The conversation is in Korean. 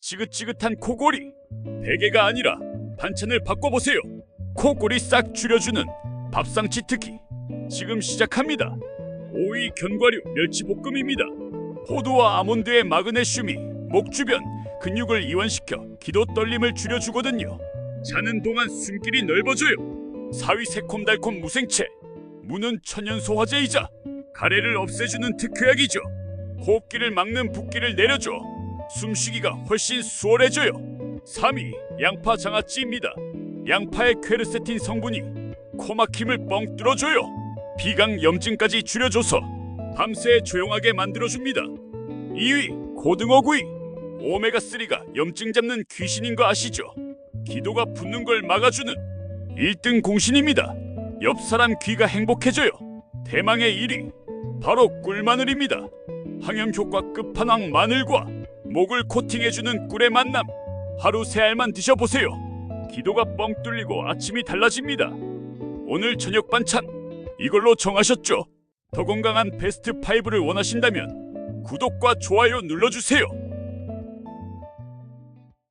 지긋지긋한 코골이. 베개가 아니라 반찬을 바꿔보세요. 코골이 싹 줄여주는 밥상 치트키 지금 시작합니다. 오이 견과류 멸치볶음입니다. 호두와 아몬드의 마그네슘이 목 주변 근육을 이완시켜 기도 떨림을 줄여주거든요. 자는 동안 숨길이 넓어져요. 사위 새콤달콤 무생채. 무는 천연 소화제이자 가래를 없애주는 특효약이죠. 호흡기를 막는 붓기를 내려줘 숨쉬기가 훨씬 수월해져요. 3위 양파 장아찌입니다. 양파의 퀘르세틴 성분이 코막힘을 뻥 뚫어줘요. 비강 염증까지 줄여줘서 밤새 조용하게 만들어줍니다. 2위 고등어구이. 오메가3가 염증 잡는 귀신인 거 아시죠? 기도가 붓는 걸 막아주는 1등 공신입니다. 옆 사람 귀가 행복해져요. 대망의 1위 바로 꿀마늘입니다. 항염 효과 끝판왕 마늘과 목을 코팅해주는 꿀의 만남. 하루 3알만 드셔보세요. 기도가 뻥 뚫리고 아침이 달라집니다. 오늘 저녁 반찬 이걸로 정하셨죠? 더 건강한 베스트 5를 원하신다면 구독과 좋아요 눌러주세요.